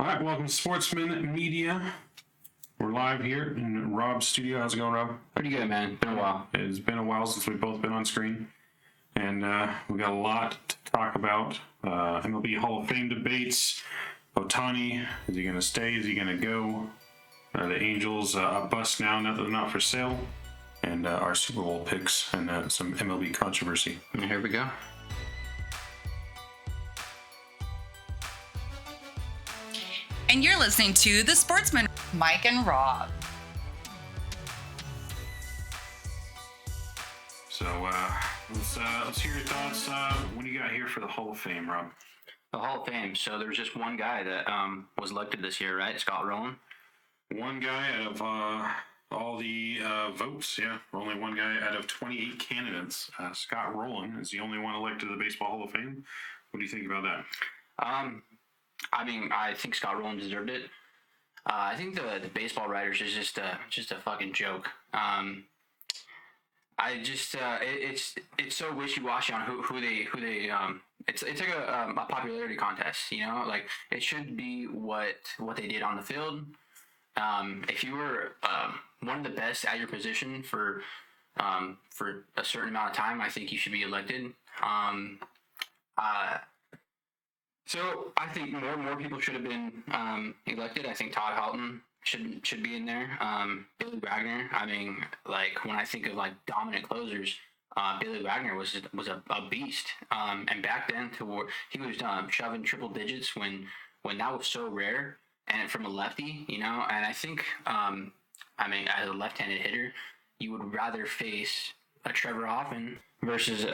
All right, welcome to Sportsmen Media. We're live here in Rob's studio. How's it going, Rob? Pretty good, man. Been a while. It's been a while since we've both been on screen, and we got a lot to talk about. MLB Hall of Fame debates. Ohtani, is he going to stay? Is he going to go? The Angels a bust now that they're not for sale, and our Super Bowl picks and some MLB controversy. And here we go. And you're listening to The Sportsmen, Mike and Rob. So let's hear your thoughts. What do you got here for the Hall of Fame, Rob? The Hall of Fame. So there was just one guy that was elected this year, right? Scott Rowland. One guy out of all the votes, yeah. Only one guy out of 28 candidates. Scott Rowland is the only one elected to the Baseball Hall of Fame. What do you think about that? I think Scott Rowland deserved it. I think the baseball writers is just a fucking joke. It's so wishy-washy on who they it's like a popularity contest, you know? Like, it should be what they did on the field. If you were one of the best at your position for a certain amount of time, I think you should be elected. So I think more people should have been elected. I think Todd Helton should be in there. Billy Wagner. I mean, like, when I think of like dominant closers, Billy Wagner was a beast. And back then, he was shoving triple digits when that was so rare, and from a lefty, you know. And I think, as a left-handed hitter, you would rather face a Trevor Hoffman versus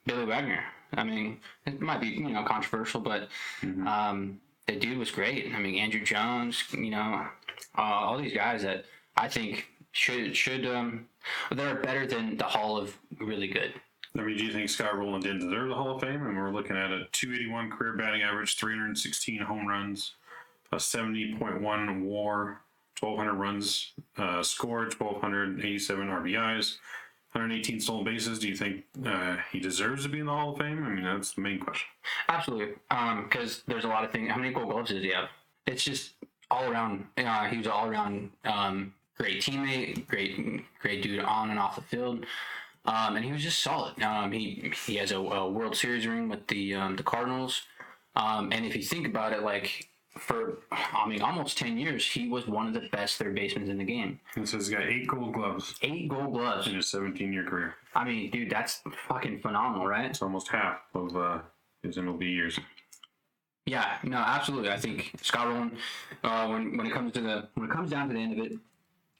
Billy Wagner. I mean, it might be, you know, controversial, but the dude was great. I mean, Andrew Jones, you know, all these guys that I think should they're better than the Hall of really good. I mean, do you think Scott Rowland didn't deserve the Hall of Fame? And we're looking at a 281 career batting average, 316 home runs, a 70.1 WAR, 1,200 runs scored, 1,287 RBIs. 118 stolen bases. Do you think he deserves to be in the Hall of Fame? I mean, that's the main question. Absolutely. Because there's a lot of things. How many Gold Gloves does he have? It's just all around. He was all around great teammate, great dude on and off the field, and he was just solid. He has a World Series ring with the Cardinals, and if you think about it, like, for almost 10 years, he was one of the best third basemen in the game. And so he's got 8 Gold Gloves. 8 Gold Gloves in his 17-year career. I mean, dude, that's fucking phenomenal, right? It's almost half of his MLB years. Yeah, no, absolutely. I think Scott Rowland, when it comes down to the end of it,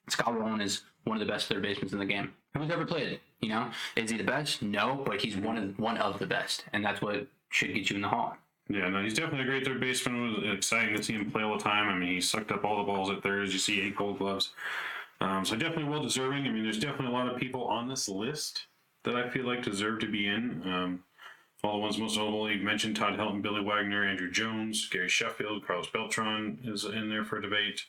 Scott Rowland is one of the best third basemen in the game who's ever played. You know, is he the best? No, but he's one of the best, and that's what should get you in the Hall. Yeah, no, he's definitely a great third baseman. It was exciting to see him play all the time. I mean, he sucked up all the balls at third, as you see, 8 Gold Gloves. So definitely well deserving. I mean, there's definitely a lot of people on this list that I feel like deserve to be in. All the ones most notable you mentioned: Todd Helton, Billy Wagner, Andrew Jones, Gary Sheffield, Carlos Beltran is in there for a debate.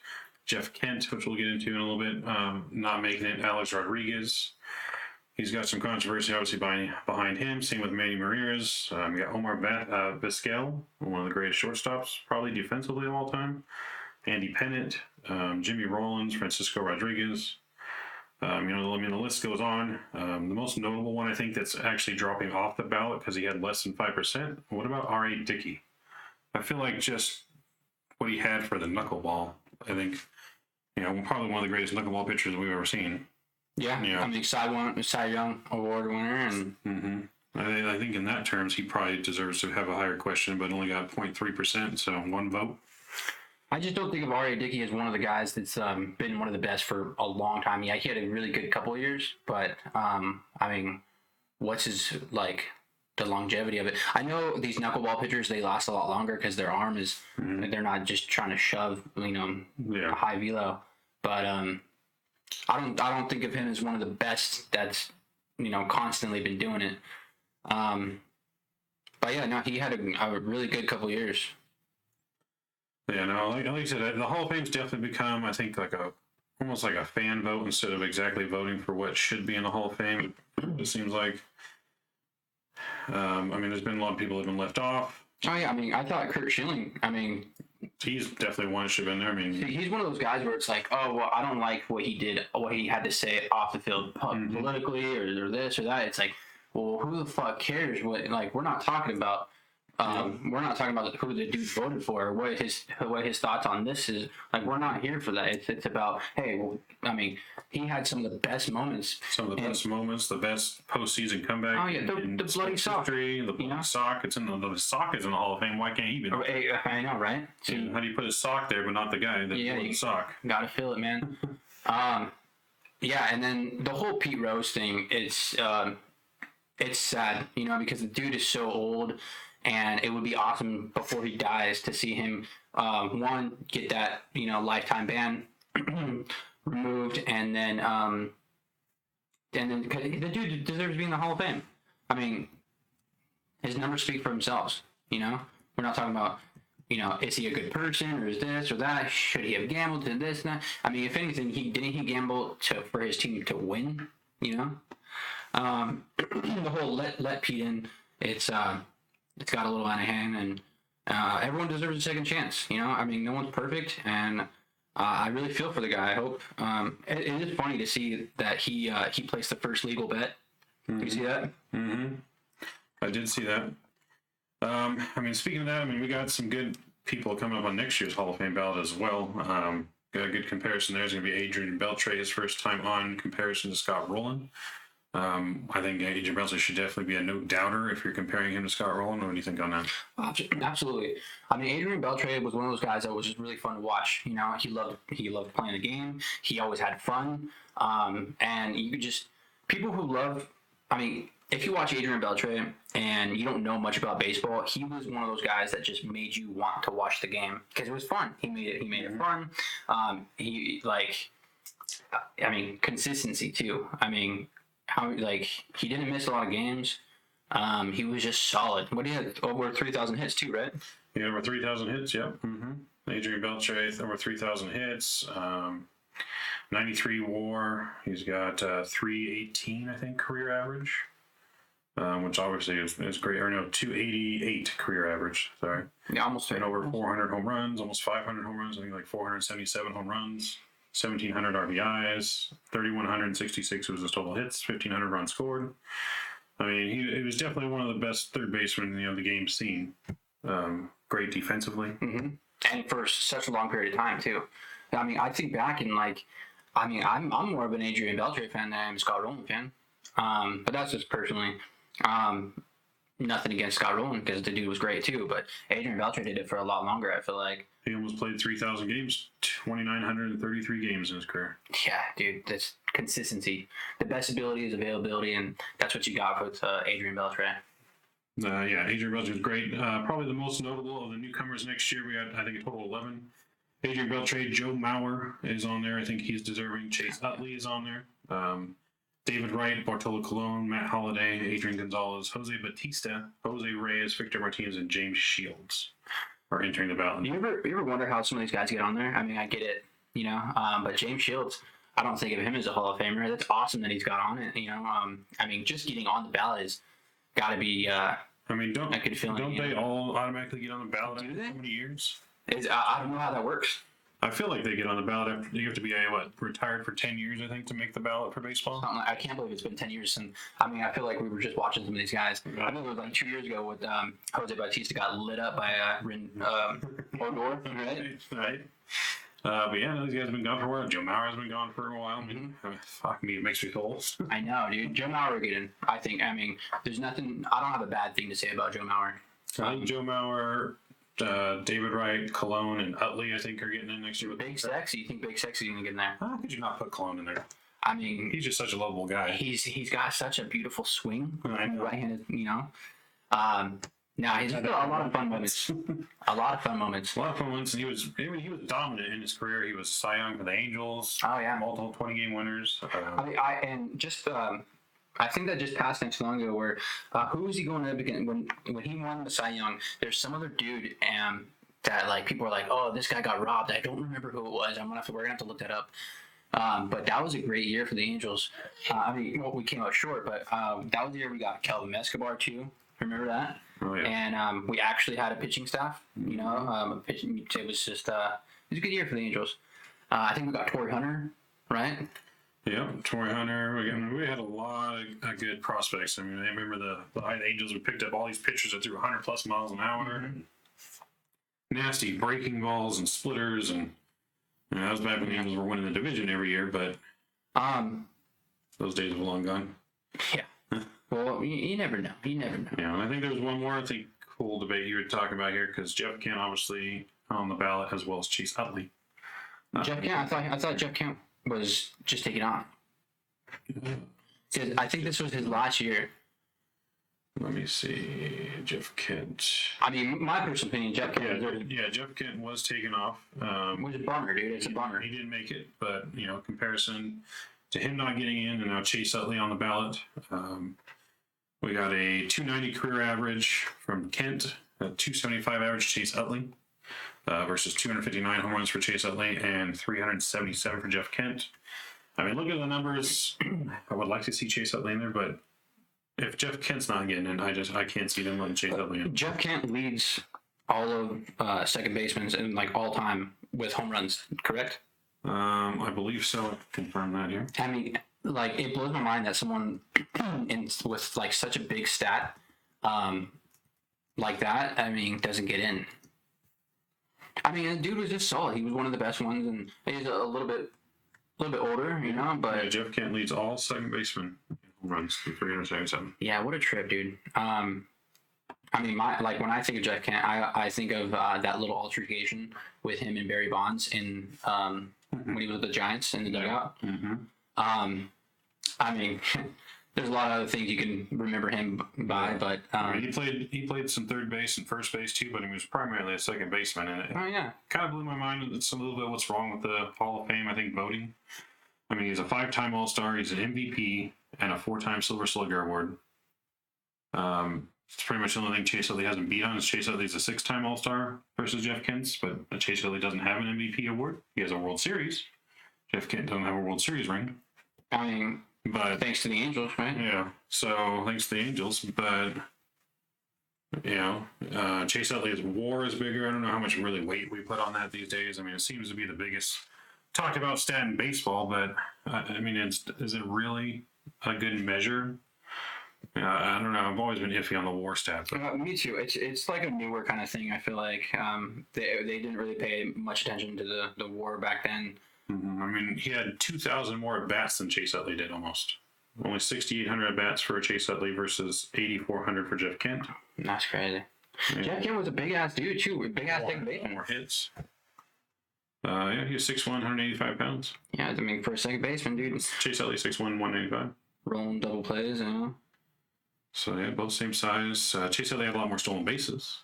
Jeff Kent, which we'll get into in a little bit, not making it. Alex Rodriguez. He's got some controversy, obviously, behind him. Same with Manny Ramirez. We got Omar Vizquel, one of the greatest shortstops, probably defensively of all time. Andy Pennant, Jimmy Rollins, Francisco Rodriguez. The list goes on. The most notable one, I think, that's actually dropping off the ballot because he had less than 5%. What about Arte Dickey? I feel like just what he had for the knuckleball, I think, you know, probably one of the greatest knuckleball pitchers we've ever seen. Yeah. I mean, Cy Young Award winner, and I think in that terms, he probably deserves to have a higher question, but only got 0.3%, so 1 vote. I just don't think of Arte Dickey as one of the guys that's been one of the best for a long time. Yeah, he had a really good couple of years, but what's his, like, the longevity of it? I know these knuckleball pitchers, they last a lot longer because their arm is, they're not just trying to shove, you know, a high velo, but I don't think of him as one of the best that's, you know, constantly been doing it. But yeah, no, he had a really good couple of years. Yeah, no, like you said, the Hall of Fame's definitely become, I think, almost like a fan vote instead of exactly voting for what should be in the Hall of Fame. It seems like, there's been a lot of people that have been left off. Oh yeah, I mean, I thought Kurt Schilling. I mean, He's definitely one that should have been there. I mean, he's one of those guys where it's like, oh well, I don't like what he did, what he had to say off the field politically or this or that. It's like, well, who the fuck cares? What like we're not talking about. We're not talking about who the dude voted for or what his thoughts on this is. Like, we're not here for that. It's about, hey, well, I mean, he had some of the best moments. some of the best moments, the best postseason comeback. Oh, yeah, the bloody sock. history, the bloody sock. It's in the sock is in the Hall of Fame. Why can't he be? I know, right? So, How do you put his sock there, but not the guy that wore the sock? Gotta feel it, man. Yeah, and then the whole Pete Rose thing, it's sad, you know, because the dude is so old, and it would be awesome before he dies to see him, one, get that, you know, lifetime ban removed, and then 'cause the dude deserves to be in the Hall of Fame. I mean, his numbers speak for themselves, you know? We're not talking about, you know, is he a good person or is this or that? Should he have gambled to this and that? I mean, if anything, didn't he gamble for his team to win, you know? The whole let Pete in, it's got a little out of hand, and everyone deserves a second chance. You know, I mean, no one's perfect, and I really feel for the guy. I hope it is funny to see that he placed the first legal bet. Did you see that? Mm-hmm. I did see that. I mean, speaking of that, I mean, we got some good people coming up on next year's Hall of Fame ballot as well. Got a good comparison. There's going to be Adrian Beltre, his first time on, comparison to Scott Rowland. I think Adrian Beltre should definitely be a no doubter if you're comparing him to Scott Rowland. What do you think on that? Absolutely. I mean, Adrian Beltre was one of those guys that was just really fun to watch. You know, he loved playing the game. He always had fun. And you could just people who love. I mean, if you watch Adrian Beltre and you don't know much about baseball, he was one of those guys that just made you want to watch the game because it was fun. He made it fun. I mean, consistency too. I mean, he didn't miss a lot of games. He was just solid. What he had over 3,000 hits too, right? Yeah, over 3,000 hits. Yep. Mm-hmm. Adrian Beltre over 3,000 hits. 93 WAR. He's got 318, I think, career average. Which obviously is great. Or no, 288 career average. Sorry. Yeah, almost. And over 400 home runs, almost 500 home runs. I think like 477 home runs. 1,700 RBIs, 3,166 was his total hits, 1,500 runs scored. I mean, he was definitely one of the best third basemen the game's seen. Great defensively. Mm-hmm. And for such a long period of time, too. I mean, I think back and I'm more of an Adrian Beltre fan than I am a Scott Rowland fan. But that's just personally. Nothing against Scott Rowland because the dude was great, too. But Adrian Beltre did it for a lot longer, I feel like. He almost played 3,000 games, 2,933 games in his career. Yeah, dude, that's consistency. The best ability is availability, and that's what you got with Adrian Beltre. Yeah, Adrian Beltre was great. Probably the most notable of the newcomers next year. We got, I think, a total of 11. Adrian Beltre, Joe Mauer is on there. I think he's deserving. Chase Utley is on there. David Wright, Bartolo Colon, Matt Holliday, Adrian Gonzalez, Jose Batista, Jose Reyes, Victor Martinez, and James Shields are entering the ballot. You ever wonder how some of these guys get on there? I mean, I get it, you know, but James Shields, I don't think of him as a Hall of Famer. That's awesome that he's got on it, you know. I mean, just getting on the ballot has got to be. I mean, don't they all automatically get on the ballot after so many years? I don't know how that works. I feel like they get on the ballot. You have to be retired for 10 years, I think, to make the ballot for baseball. I can't believe it's been 10 years since. I mean, I feel like we were just watching some of these guys. I think it was like 2 years ago with Jose Batista got lit up by Odor, right? Right. But yeah, these guys have been gone for a while. Joe Mauer has been gone for a while. I mean, fuck me, it makes me feel old. I know, dude. Joe Mauer getting. I mean, there's nothing. I don't have a bad thing to say about Joe Mauer. I think Joe Mauer, David Wright, Cologne, and Utley, I think, are getting in next year. Big Sexy. You think Big Sexy is going to get in there? How could you not put Cologne in there? I mean, he's just such a lovable guy. He's got such a beautiful swing. Right-handed, you know. No, he's got a lot of fun moments. A lot of fun moments. And he was dominant in his career. He was Cy Young for the Angels. Oh yeah, multiple 20-game winners. I think that just passed not too long ago. Where who was he going to the beginning when he won the Cy Young? There's some other dude that like people are like, oh, this guy got robbed. I don't remember who it was. We're gonna have to look that up. But that was a great year for the Angels. I mean, we came out short, but that was the year we got Kelvin Escobar too. Remember that? Oh, yeah. And we actually had a pitching staff. You know, it was just it was a good year for the Angels. I think we got Torrey Hunter, right? Yeah, Torrey Hunter. We had a lot of good prospects. I mean, I remember the Angels. We picked up all these pitchers that threw 100+ miles an hour. Nasty breaking balls and splitters, and that was back when the Angels were winning the division every year. But those days have long gone. Yeah. Well, you never know. You never know. Yeah, and I think there's one more cool debate you were talking about here because Jeff Kent obviously on the ballot as well as Chase Utley. Jeff Kent. I thought Jeff Kent was just taking off. I think this was his last year. Let me see, Jeff Kent. I mean, my personal opinion, Jeff Kent. Yeah, Jeff Kent was taken off. Was a bummer, dude. It's a bummer. He didn't make it, but comparison to him not getting in, and now Chase Utley on the ballot. We got a 290 career average from Kent, a 275 average Chase Utley, versus 259 home runs for Chase Utley and 377 for Jeff Kent. I mean, look at the numbers. I would like to see Chase Utley in there, but if Jeff Kent's not getting in, I can't see them letting Chase Utley in. Jeff Kent leads all of second basemen in all time with home runs, correct? I believe so. I can confirm that here. I mean, it blows my mind that someone with such a big stat like that, I mean, doesn't get in. I mean, the dude was just solid. He was one of the best ones, and he's a little bit older, but Jeff Kent leads all second basemen in home runs with 377. Yeah, what a trip, dude. I mean, when I think of Jeff Kent, I think of that little altercation with him and Barry Bonds in when he was with the Giants in the dugout. I mean, there's a lot of other things you can remember him by, but he played some third base and first base too, but he was primarily a second baseman, and it kind of blew my mind. It's a little bit what's wrong with the Hall of Fame, I think, voting. I mean, he's a 5-time All-Star, he's an MVP, and a 4-time Silver Slugger award. It's pretty much the only thing Chase Utley hasn't beat on is Chase Utley's a 6-time All-Star versus Jeff Kent's, but Chase Utley doesn't have an MVP award. He has a World Series. Jeff Kent doesn't have a World Series ring. I mean, but thanks to the Angels, right? Yeah. So thanks to the Angels, but Chase Utley's WAR is bigger. I don't know how much really weight we put on that these days. I mean, it seems to be the biggest talked about stat in baseball, but I mean, is it really a good measure? I don't know. I've always been iffy on the WAR stat. Me too. It's like a newer kind of thing. I feel like they didn't really pay much attention to the WAR back then. I mean, he had 2,000 more at-bats than Chase Utley did almost. Only 6,800 at-bats for Chase Utley versus 8,400 for Jeff Kent. That's crazy. Yeah. Jeff Kent was a big-ass dude, too. Big-ass second baseman. More hits. Yeah, he was 6'1", 185 pounds. Yeah, I mean, for a second baseman, dude. Chase Utley, 6'1", 185. Rolling double plays, So, yeah, both same size. Chase Utley had a lot more stolen bases.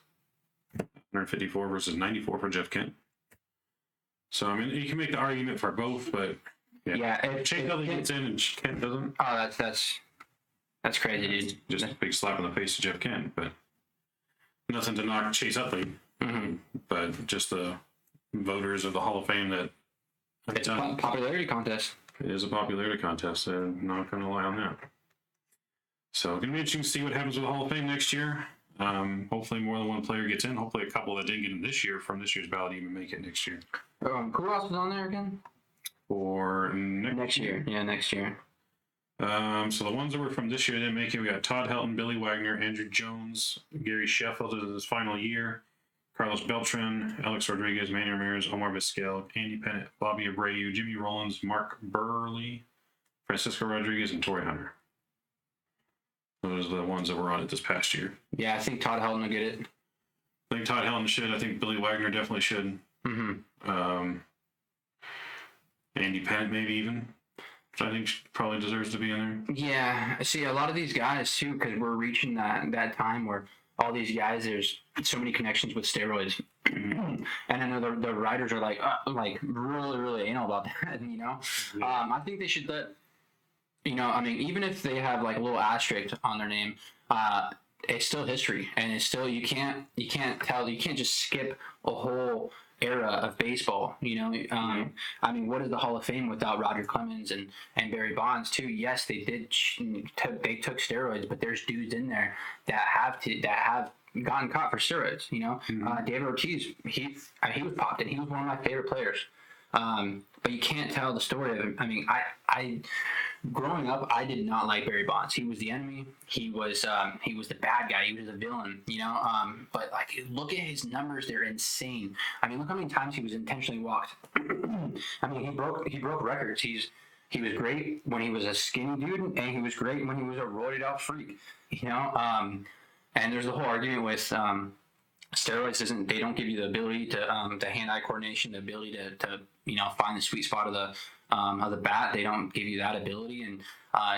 154 versus 94 for Jeff Kent. So, I mean, you can make the argument for both, but if Chase Utley gets in and Kent doesn't. Oh, that's crazy, dude. Just a big slap in the face to Jeff Kent, but nothing to knock Chase Utley. But just the voters of the Hall of Fame that. It's a popularity contest. It is a popularity contest. I'm not going to lie on that. So, it's going to be interesting to see what happens with the Hall of Fame next year. Hopefully more than one player gets in. Hopefully a couple that didn't get in this year from this year's ballot even make it next year. Who else was on there again? For next year. Yeah, next year. So the ones that were from this year didn't make it. We got Todd Helton, Billy Wagner, Andrew Jones, Gary Sheffield is his final year, Carlos Beltran, Alex Rodriguez, Manny Ramirez, Omar Vizquel, Andy Pettit, Bobby Abreu, Jimmy Rollins, Mark Burley, Francisco Rodriguez, and Torrey Hunter. Those are the ones that were on it this past year. Yeah, I think Todd Helton will get it. I think Todd Helton should. I think Billy Wagner definitely should. Andy Pettit maybe even, which I think probably deserves to be in there. Yeah, see, a lot of these guys too, because we're reaching that time where all these guys, there's so many connections with steroids, and I know the writers are like really, really anal about that. I think they should let. I mean, even if they have like a little asterisk on their name, it's still history, and it's still you can't just skip a whole era of baseball. I mean, what is the Hall of Fame without Roger Clemens and Barry Bonds too? Yes, they they took steroids, but there's dudes in there that have gotten caught for steroids. David Ortiz, he was popped, and he was one of my favorite players. But you can't tell the story of him. I mean, I growing up, I did not like Barry Bonds. He was the enemy. He was the bad guy. He was a villain, But like, look at his numbers; they're insane. I mean, look how many times he was intentionally walked. I mean, he broke records. He was great when he was a skinny dude, and he was great when he was a roided out freak. And there's the whole argument with steroids they don't give you the ability to hand-eye coordination, the ability to find the sweet spot of the bat. They don't give you that ability, and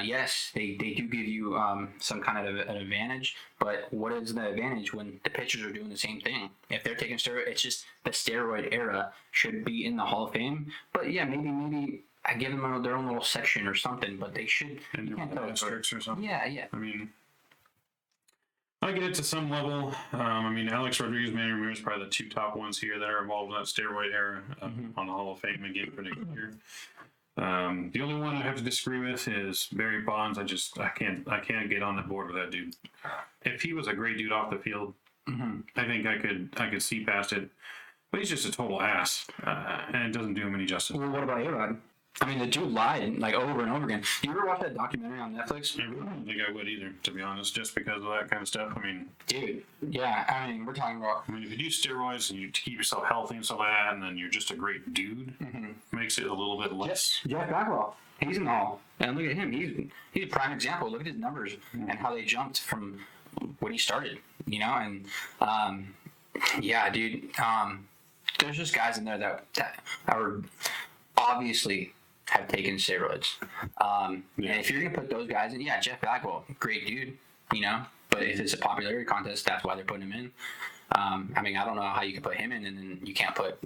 yes, they do give you some kind of an advantage. But what is the advantage when the pitchers are doing the same thing? If they're taking steroids, it's just the steroid era should be in the Hall of Fame. But yeah, maybe I give them their own little section or something. But they should. Asterisks or something. Yeah. I mean, I get it to some level. I mean, Alex Rodriguez, Manny Ramirez, probably the two top ones here that are involved in that steroid era on the Hall of Fame again for next year. The only one I have to disagree with is Barry Bonds. I can't get on the board with that dude. If he was a great dude off the field, I think I could see past it. But he's just a total ass, and it doesn't do him any justice. Well, what about A-Rod? I mean, the dude lied like over and over again. You ever watch that documentary on Netflix? I don't think I would either, to be honest, just because of that kind of stuff. I mean, dude, yeah. I mean, we're talking about. I mean, if you do steroids and you to keep yourself healthy and stuff like that, and then you're just a great dude, makes it a little bit less. Jeff Bagwell, he's in the Hall, and look at him. He's a prime example. Look at his numbers and how they jumped from when he started. And yeah, dude. There's just guys in there that are obviously have taken steroids. And if you're going to put those guys in, Jeff Bagwell, great dude, but if it's a popularity contest, that's why they're putting him in. I mean, I don't know how you can put him in and then you can't put,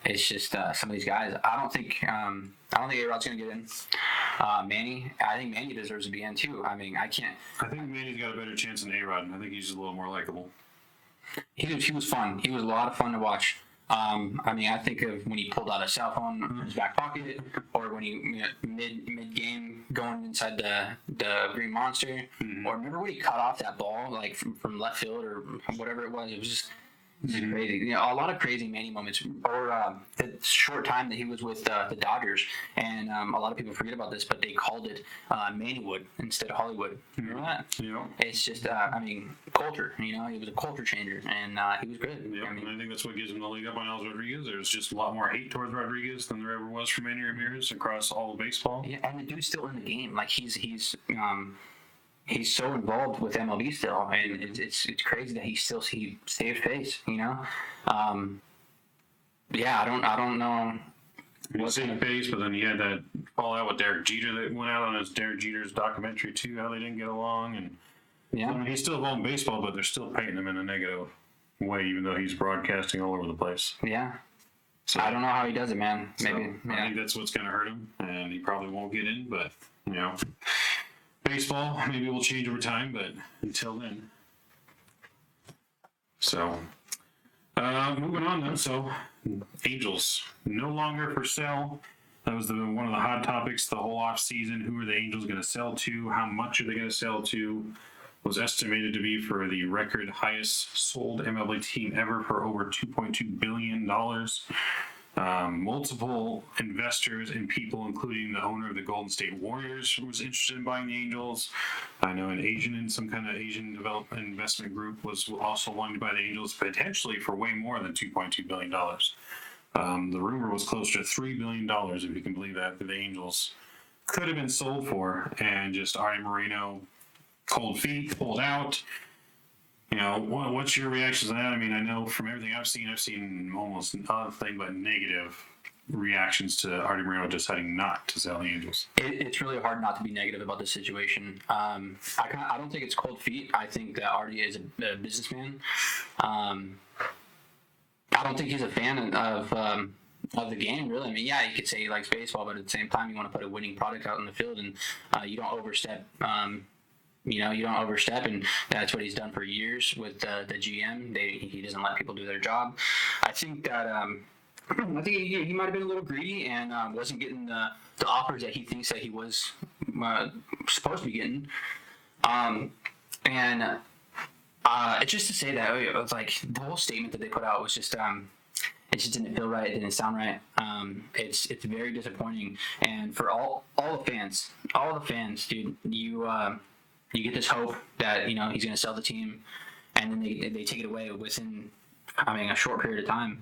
it's just some of these guys. I don't think A-Rod's going to get in. I think Manny deserves to be in too. I mean, I think Manny's got a better chance than A-Rod. I think he's a little more likable. He was fun. He was a lot of fun to watch. I mean, I think of when he pulled out a cell phone in his back pocket, or when he mid game going inside the Green Monster, or remember when he cut off that ball like from left field or whatever it was. It was just crazy. A lot of crazy Manny moments. Or the short time that he was with the Dodgers, and a lot of people forget about this, but they called it Mannywood instead of Hollywood. Remember that? Yeah. It's just, I mean, culture. He was a culture changer, and he was good. Yeah, and I think that's what gives him the leg up on Alex Rodriguez. There's just a lot more hate towards Rodriguez than there ever was for Manny Ramirez across all of baseball. Yeah, and the dude's still in the game. Like he's so involved with MLB still, and it's crazy that he saved face. Yeah, I don't know. He saved face, but then he had that fallout with Derek Jeter that went out on his Derek Jeter's documentary too. How they didn't get along, and I mean, he's still involved in baseball, but they're still painting him in a negative way, even though he's broadcasting all over the place. Yeah. So I don't know how he does it, man. Maybe. I think that's what's going to hurt him, and he probably won't get in. But baseball maybe will change over time, but until then. So, moving on then. So, Angels no longer for sale. That was one of the hot topics the whole off season. Who are the Angels going to sell to? How much are they going to sell to? Was estimated to be for the record highest sold MLB team ever for over $2.2 billion. Multiple investors and people, including the owner of the Golden State Warriors, was interested in buying the Angels. I know some kind of Asian development investment group was also wanting to buy the Angels, potentially for way more than $2.2 billion. The rumor was closer to $3 billion, if you can believe that the Angels could have been sold for, and just Arte Moreno, cold feet, pulled out. What's your reactions to that? I mean, I know from everything I've seen almost nothing but negative reactions to Arte Moreno deciding not to sell the Angels. It's really hard not to be negative about this situation. I don't think it's cold feet. I think that Arte is a businessman. I don't think he's a fan of the game, really. I mean, yeah, you could say he likes baseball, but at the same time, you want to put a winning product out in the field, and you don't overstep You know, you don't overstep, and that's what he's done for years with the GM. He doesn't let people do their job. I think that I think he might have been a little greedy and wasn't getting the offers that he thinks that he was supposed to be getting. And it's just to say that it was like the whole statement that they put out was just it just didn't feel right. It didn't sound right. It's very disappointing. And for all the fans, dude, you get this hope that he's going to sell the team, and then they take it away within a short period of time.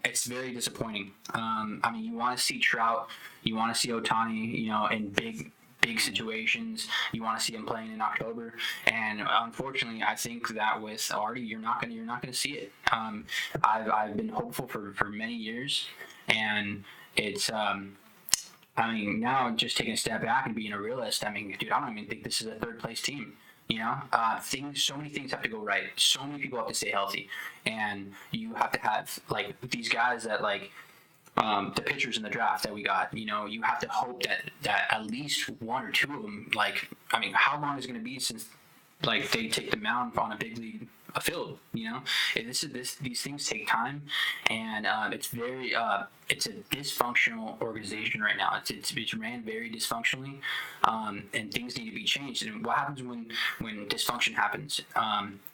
It's very disappointing. You want to see Trout, you want to see Ohtani, in big situations. You want to see him playing in October, and unfortunately, I think that with Arte, you're not gonna see it. I've been hopeful for many years, and it's now just taking a step back and being a realist. Dude, I don't even think this is a third place team. So many things have to go right. So many people have to stay healthy, and you have to have like these guys that like. The pitchers in the draft that we got, you have to hope that at least one or two of them, how long is it going to be since they take the mound on a big league field? These things take time, and it's very it's a dysfunctional organization right now. It's ran very dysfunctionally, and things need to be changed. And what happens when dysfunction happens?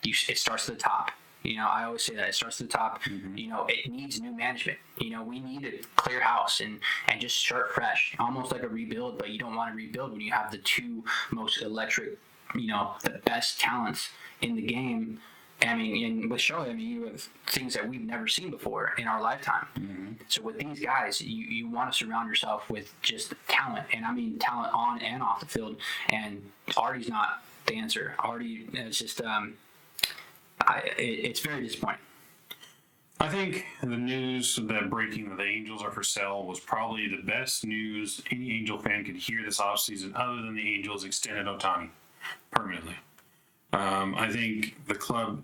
It starts at the top. I always say that it starts at the top. It needs new management. We need to clear house and just start fresh, almost like a rebuild. But you don't want to rebuild when you have the two most electric, the best talents in the game. With Shohei, you have things that we've never seen before in our lifetime. So with these guys, you want to surround yourself with just talent, and talent on and off the field. And Artie's not the answer. Arte is just. It's very disappointing. I think the news that breaking that the Angels are for sale was probably the best news any Angel fan could hear this offseason, other than the Angels extended Ohtani permanently. I think the club,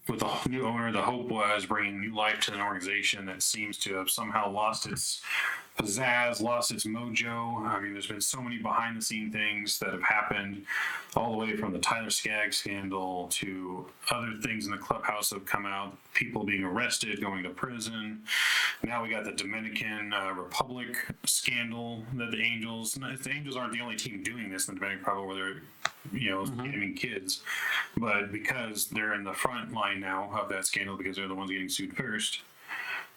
with the new owner, the hope was bringing new life to an organization that seems to have somehow lost its pizzazz, lost its mojo. There's been so many behind-the-scene things that have happened, all the way from the Tyler Skaggs scandal to other things in the clubhouse that have come out, people being arrested, going to prison. Now we got the Dominican Republic scandal that the Angels aren't the only team doing this in the Dominican Republic where they're scamming kids, but because they're in the front line now of that scandal because they're the ones getting sued first,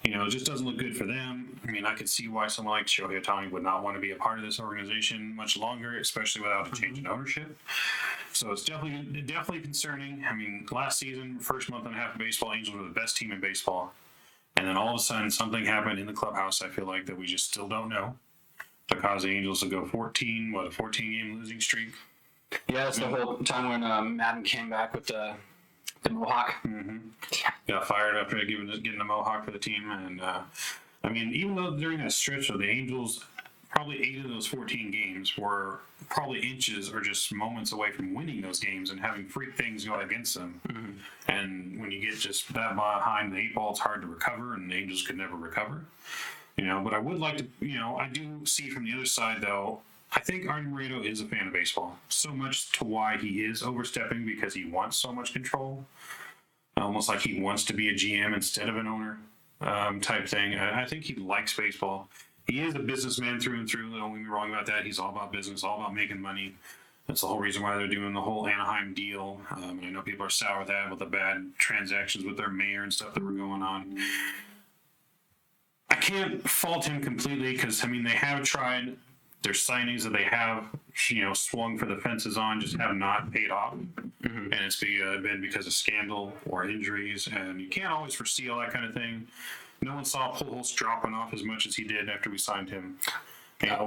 it just doesn't look good for them. I could see why someone like Shohei Ohtani would not want to be a part of this organization much longer, especially without a change in ownership. So it's definitely concerning. Last season, first month and a half of baseball, Angels were the best team in baseball, and then all of a sudden something happened in the clubhouse, I feel like, that we just still don't know, to cause the Angels to go 14-game losing streak. Yeah, that's the whole time when Madden came back with the Mohawk. Got fired after getting the Mohawk for the team. And even though during that stretch of the Angels, probably 8 of those 14 games were probably inches or just moments away from winning those games and having freak things go against them. And when you get just that behind the 8 ball, it's hard to recover, and the Angels could never recover. But I would like to, I do see from the other side, though, I think Arte Moreno is a fan of baseball, so much to why he is overstepping, because he wants so much control, almost like he wants to be a GM instead of an owner type thing. I think he likes baseball. He is a businessman through and through. Don't get me wrong about that. He's all about business, all about making money. That's the whole reason why they're doing the whole Anaheim deal. And I know people are sour with that, with the bad transactions with their mayor and stuff that were going on. I can't fault him completely because, they have tried. Their signings that they have, swung for the fences on, just have not paid off. And it's been because of scandal or injuries, and you can't always foresee all that kind of thing. No one saw Pujols dropping off as much as he did after we signed him.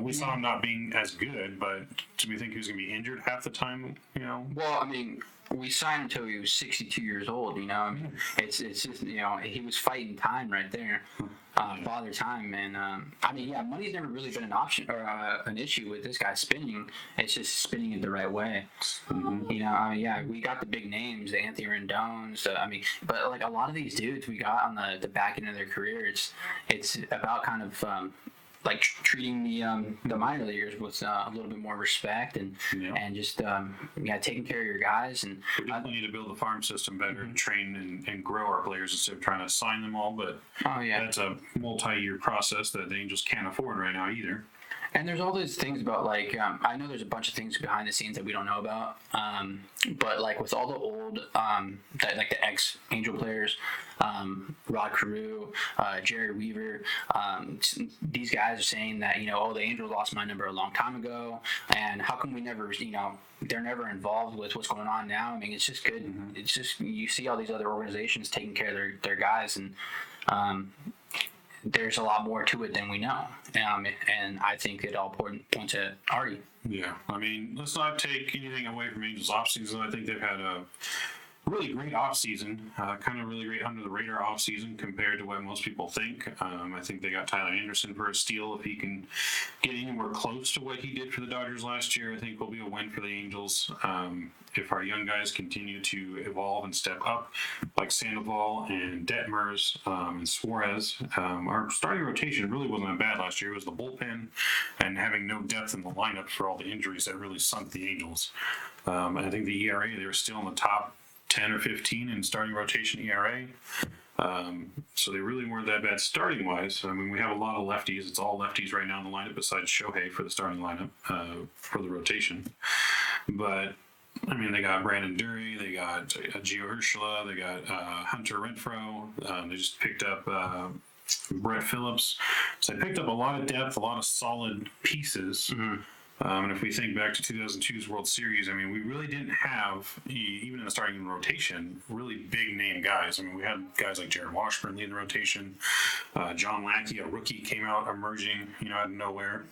We saw him not being as good, but do we think he was going to be injured half the time? Well, we signed until he was 62 years old. It's just he was fighting time right there, father time, and money's never really been an option or an issue with this guy spinning. It's just spinning it the right way. We got the big names, the Anthony Rendones. But like a lot of these dudes we got on the back end of their career, it's about kind of like treating the minor leaguers with a little bit more respect and just taking care of your guys. And we definitely need to build the farm system better and train and grow our players instead of trying to sign them all. But that's a multi-year process that the Angels can't afford right now either. And there's all those things about like I know there's a bunch of things behind the scenes that we don't know about, but like with all the old like the ex-Angel players, Rod Carew, Jerry Weaver, these guys are saying that the Angels lost my number a long time ago, and how come we never they're never involved with what's going on now. I mean, it's just good. Mm-hmm. It's just you see all these other organizations taking care of their guys, and there's a lot more to it than we know. And I think it all points at Arte. Yeah. I mean, let's not take anything away from Angels offseason. I think they've had a really great offseason, kind of really great under the radar offseason compared to what most people think. I think they got Tyler Anderson for a steal. If he can get anywhere close to what he did for the Dodgers last year, I think will be a win for the Angels. If our young guys continue to evolve and step up, like Sandoval and Detmers and Suarez, our starting rotation really wasn't that bad last year. It was the bullpen and having no depth in the lineup for all the injuries that really sunk the Angels. I think the ERA, they were still in the top 10 or 15 in starting rotation ERA. So they really weren't that bad starting wise. I mean, we have a lot of lefties. It's all lefties right now in the lineup besides Shohei for the starting lineup for the rotation. But I mean, they got Brandon Dury, they got Gio Urshela, they got Hunter Renfroe. They just picked up Brett Phillips. So they picked up a lot of depth, a lot of solid pieces. Mm-hmm. And if we think back to 2002's World Series, I mean, we really didn't have, even in the starting rotation, really big name guys. I mean, we had guys like Jared Washburn leading the rotation. John Lackey, a rookie, came out emerging, out of nowhere.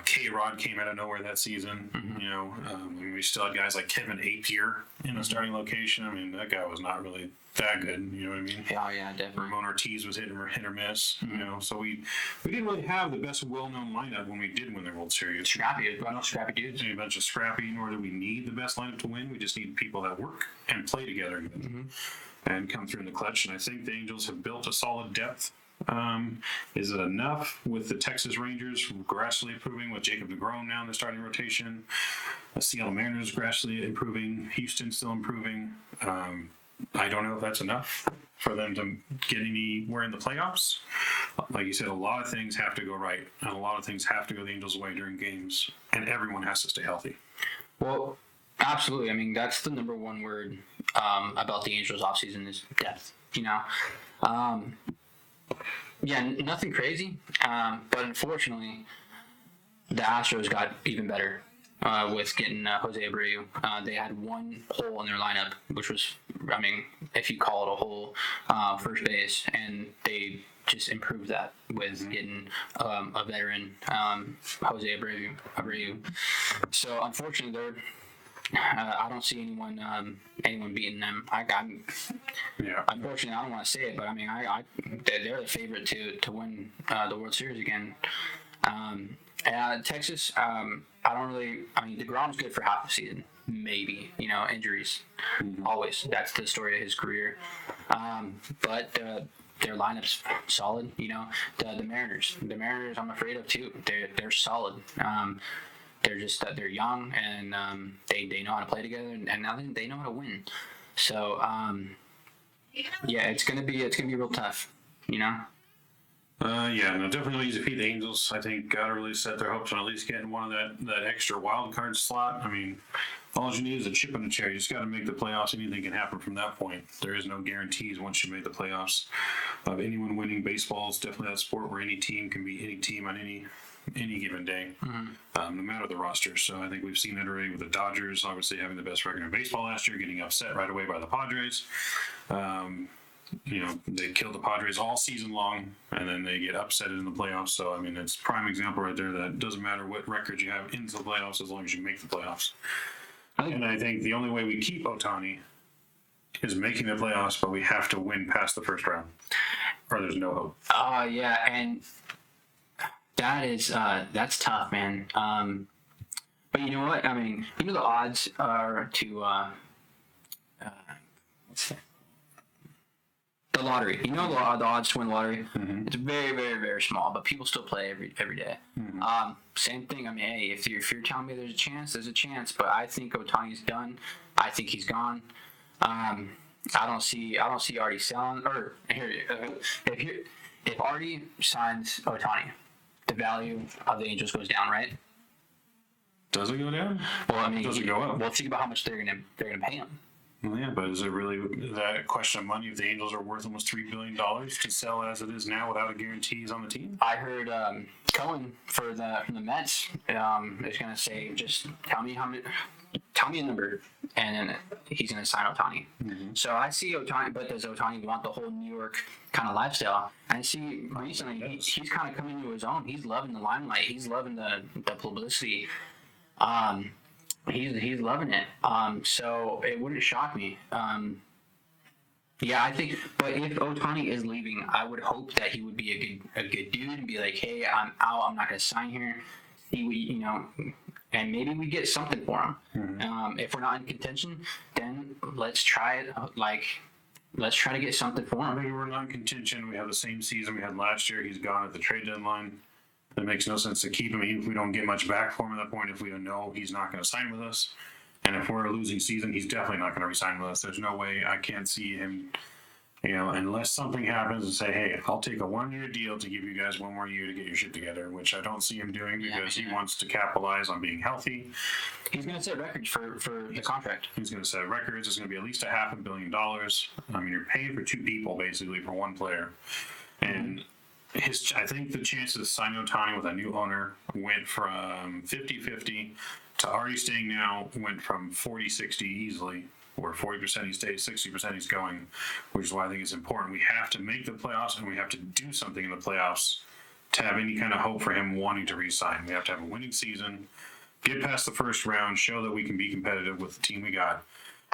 K-Rod came out of nowhere that season. Mm-hmm. We still had guys like Kevin Apier in the starting location. I mean, that guy was not really that good. You know what I mean? Yeah, definitely. Ramon Ortiz was hit or miss. Mm-hmm. So we didn't really have the best well-known lineup when we did win the World Series. Scrappy dudes. A bunch of scrappy. Nor do we need the best lineup to win. We just need people that work and play together and come through in the clutch. And I think the Angels have built a solid depth. Is it enough with the Texas Rangers gradually improving with Jacob DeGrom now in the starting rotation? The Seattle Mariners gradually improving. Houston still improving. I don't know if that's enough for them to get anywhere in the playoffs. Like you said, a lot of things have to go right, and a lot of things have to go the Angels' way during games, and everyone has to stay healthy. Well, absolutely. I mean, that's the number one word about the Angels offseason is depth. Nothing crazy, but unfortunately, the Astros got even better with getting Jose Abreu. They had one hole in their lineup, which was, I mean, if you call it a hole, first base, and they just improved that with getting a veteran, Jose Abreu. So unfortunately, I don't see anyone beating them. Unfortunately, I don't want to say it, but I mean, they're the favorite to win the World Series again. Texas, DeGrom's good for half the season, maybe. Injuries, always. That's the story of his career. But their lineup's solid. The Mariners, I'm afraid of too. They're solid. They're young and they know how to play together, and now they know how to win. So it's gonna be real tough, definitely no easy feat. The Angels, I think, gotta really set their hopes on at least getting one of that extra wild card slot. I mean, all you need is a chip in the chair. You just got to make the playoffs. Anything can happen from that point. There is no guarantees once you make the playoffs of anyone winning. Baseball is definitely that sport where any team can beat any team on any given day, no matter the roster. So I think we've seen that already with the Dodgers, obviously having the best record in baseball last year, getting upset right away by the Padres. They killed the Padres all season long, and then they get upset in the playoffs. So, I mean, it's a prime example right there that it doesn't matter what record you have into the playoffs as long as you make the playoffs. And I think the only way we keep Ohtani is making the playoffs, but we have to win past the first round, or there's no hope. And that's tough, man. But you know what? I mean, the odds are to The lottery. You know the odds to win the lottery? Mm-hmm. It's very, very, very small, but people still play every day. Mm-hmm. Same thing. I mean, hey, if you're telling me there's a chance, there's a chance. But I think Ohtani's done. I think he's gone. I don't see Arte selling. Or if Arte signs Ohtani, the value of the Angels goes down, right? Does it go down? Well, I mean, does it go up? Well, think about how much they're gonna pay him. Well, yeah, but is it really that question of money if the Angels are worth almost $3 billion to sell as it is now without a guarantees on the team? I heard Cohen from the Mets is going to say, just tell me a number, and then he's going to sign Ohtani. Mm-hmm. So I see Ohtani, but does Ohtani want the whole New York kind of lifestyle? I see recently he's kind of coming into his own. He's loving the limelight. He's loving the publicity. He's loving it. So it wouldn't shock me. Yeah, I think. But if Ohtani is leaving, I would hope that he would be a good dude and be like, "Hey, I'm out. I'm not going to sign here." And maybe we get something for him. Mm-hmm. If we're not in contention, then let's try it. Let's try to get something for him. Maybe we're not in contention. We have the same season we had last year. He's gone at the trade deadline. It makes no sense to keep him, even if we don't get much back for him at that point, if we know he's not going to sign with us. And if we're a losing season, he's definitely not going to resign with us. There's no way. I can't see him, unless something happens and say, hey, I'll take a 1-year deal to give you guys 1 more year to get your shit together, which I don't see him doing because he wants to capitalize on being healthy. He's going to set records for the contract. He's going to set records. It's going to be at least $500 million. I mean, you're paying for 2 people, basically, for 1 player. And I think the chances of signing Ohtani with a new owner went from 50-50 to already staying now, went from 40-60 easily, where 40% he stays, 60% he's going, which is why I think it's important. We have to make the playoffs, and we have to do something in the playoffs to have any kind of hope for him wanting to re-sign. We have to have a winning season, get past the first round, show that we can be competitive with the team we got,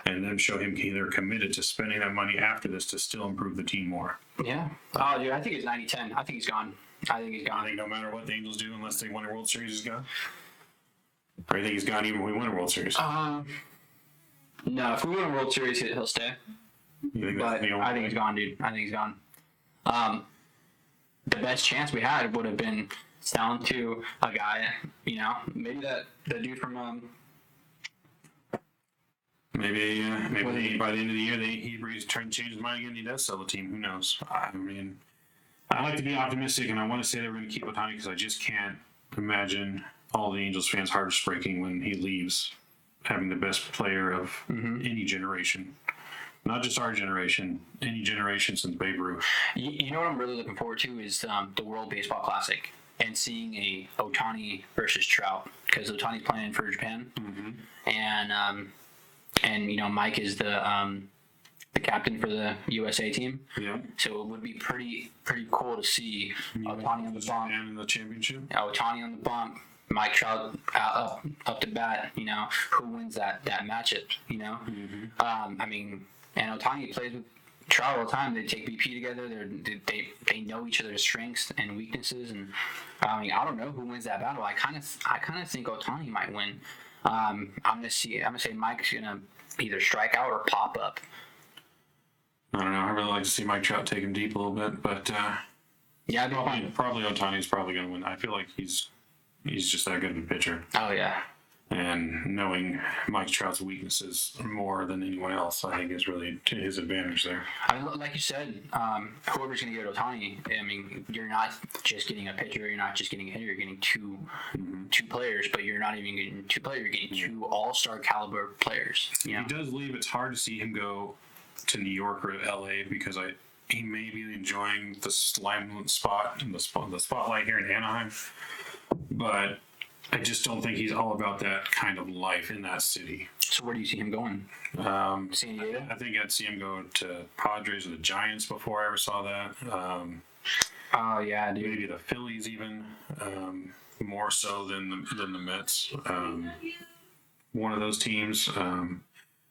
and then show him they're committed to spending that money after this to still improve the team more. Yeah. Oh, dude, I think it's 90-10. I think he's gone. I think no matter what the Angels do, unless they win a World Series, he's gone? Or you think he's gone even when we win a World Series? No, if we win a World Series, he'll stay. You think but I think he's gone, dude. I think he's gone. The best chance we had would have been selling to a guy, maybe the dude from... Maybe by the end of the year he changes his mind again. He does sell the team. Who knows? I mean, I like to be optimistic, and I want to say that we're going to keep Ohtani because I just can't imagine all the Angels fans' hearts breaking when he leaves, having the best player of any generation, not just our generation, any generation since Babe Ruth. You know what I'm really looking forward to is the World Baseball Classic and seeing a Ohtani versus Trout, because Ohtani's playing for Japan, and Mike is the captain for the USA team. Yeah. So it would be pretty cool to see Ohtani on the bump and in the championship. Ohtani on the bump, Mike Trout up to bat. Who wins that matchup? I mean, and Ohtani plays with Trout all the time. They take BP together. They know each other's strengths and weaknesses, and I mean, I don't know who wins that battle. I kind of think Ohtani might win. I'm gonna say Mike's gonna either strike out or pop up. I don't know. I really like to see Mike Trout take him deep a little bit, but probably Ohtani's probably gonna win. I feel like he's just that good of a pitcher. Oh yeah. And knowing Mike Trout's weaknesses more than anyone else, I think is really to his advantage there. I mean, like you said, whoever's going to get Ohtani, I mean, you're not just getting a pitcher, you're not just getting a hitter, you're getting two players, but you're not even getting 2 players, you're getting 2 all-star caliber players. If he does leave, it's hard to see him go to New York or LA because he may be enjoying the limelight spot and the spotlight here in Anaheim, but I just don't think he's all about that kind of life in that city. So where do you see him going? San Diego? I think I'd see him go to Padres or the Giants before I ever saw that. Oh yeah, dude. Maybe the Phillies even, more so than the Mets. One of those teams.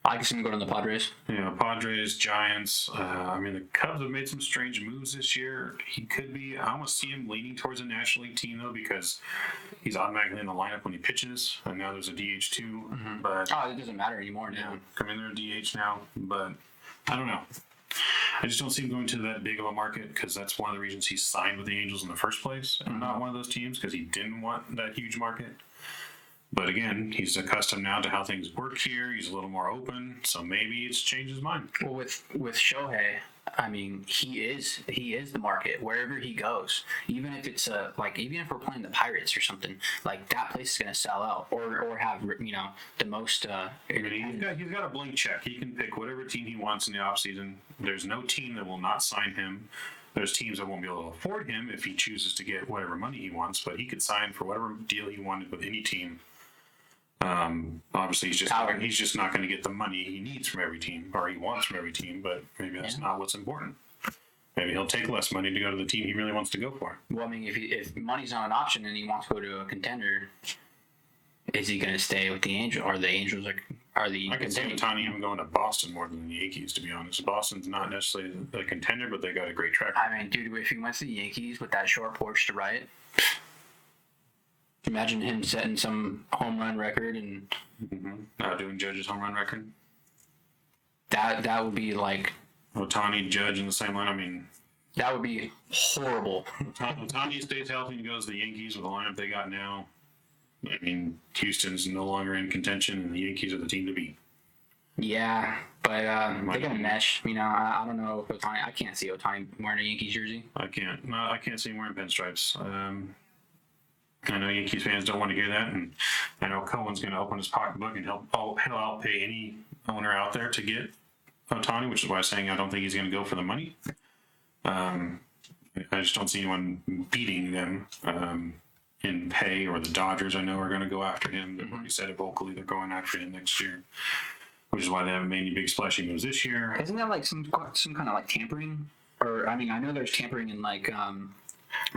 I can see him going to the Padres. Padres, Giants. I mean, the Cubs have made some strange moves this year. He could be. I almost see him leaning towards a National League team, though, because he's automatically in the lineup when he pitches. And now there's a DH, too. But it doesn't matter anymore now. Come in there, DH now. But I don't know. I just don't see him going to that big of a market because that's one of the reasons he signed with the Angels in the first place, and not one of those teams because he didn't want that huge market. But again, he's accustomed now to how things work here. He's a little more open, so maybe it's changed his mind. Well, with Shohei, I mean, he is the market wherever he goes. Even if it's even if we're playing the Pirates or something, like that place is gonna sell out or have the most. He's got a blank check. He can pick whatever team he wants in the offseason. There's no team that will not sign him. There's teams that won't be able to afford him if he chooses to get whatever money he wants, but he could sign for whatever deal he wanted with any team. Obviously, he's just not going to get the money he needs from every team or he wants from every team. But maybe that's not what's important. Maybe he'll take less money to go to the team he really wants to go for. Well, I mean, if money's not an option and he wants to go to a contender, is he going to stay with the Angels? Are the Angels are the? I could see Ohtani even going to Boston more than the Yankees. To be honest, Boston's not necessarily a contender, but they got a great track record. I mean, dude, if he went to the Yankees with that short porch to right. Imagine him setting some home run record and Doing Judge's home run record. That would be like Ohtani, Judge in the same line. I mean, that would be horrible. Ohtani stays healthy and goes to the Yankees with the lineup they got now. I mean, Houston's no longer in contention, and the Yankees are the team to beat. Yeah, but they got a mesh. I don't know if Ohtani. I can't see Ohtani wearing a Yankees jersey. I can't. No, I can't see him wearing pinstripes. I know Yankees fans don't want to hear that, and I know Cohen's going to open his pocketbook and he'll outpay any owner out there to get Ohtani, which is why I'm saying I don't think he's going to go for the money. I just don't see anyone beating them in pay, or the Dodgers I know are going to go after him. They've already said it vocally, they're going after him next year, which is why they haven't made any big splashy moves this year. Isn't that like some kind of like tampering? Or I mean, I know there's tampering in like the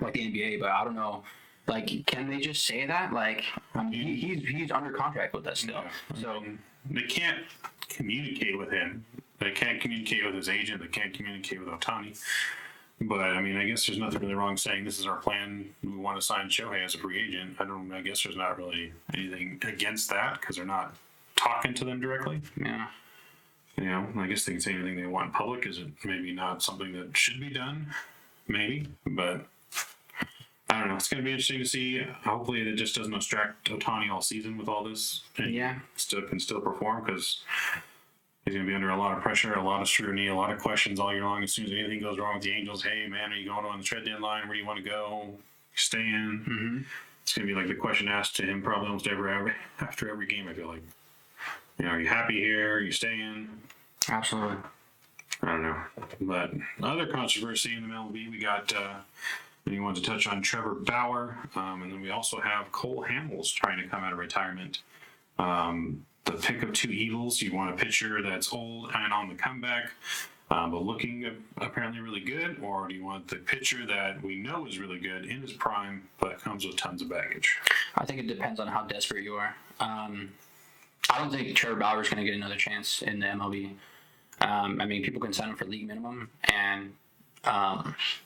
NBA, but I don't know. Like, can they just say that? Like, I mean, he's under contract with us still. Yeah. So they can't communicate with him. They can't communicate with his agent. They can't communicate with Ohtani. But I mean, I guess there's nothing really wrong saying this is our plan. We want to sign Shohei as a free agent. I guess there's not really anything against that because they're not talking to them directly. yeah. I guess they can say anything they want in public. Is it maybe not something that should be done? Maybe, but I don't know. It's going to be interesting to see. Hopefully, it just doesn't distract Ohtani all season with all this. And can still perform because he's going to be under a lot of pressure, a lot of scrutiny, a lot of questions all year long. As soon as anything goes wrong with the Angels, hey man, are you going on the trade deadline? Where do you want to go? Stay in. Mm-hmm. It's going to be like the question asked to him probably almost after every game. I feel like, are you happy here? Are you staying? Absolutely. I don't know. But other controversy in the MLB, we got. You wanted to touch on Trevor Bauer, and then we also have Cole Hamels trying to come out of retirement. The pick of two evils. You want a pitcher that's old and on the comeback, but looking apparently really good, or do you want the pitcher that we know is really good in his prime, but comes with tons of baggage? I think it depends on how desperate you are. I don't think Trevor Bauer is going to get another chance in the MLB. I mean, people can sign him for league minimum, and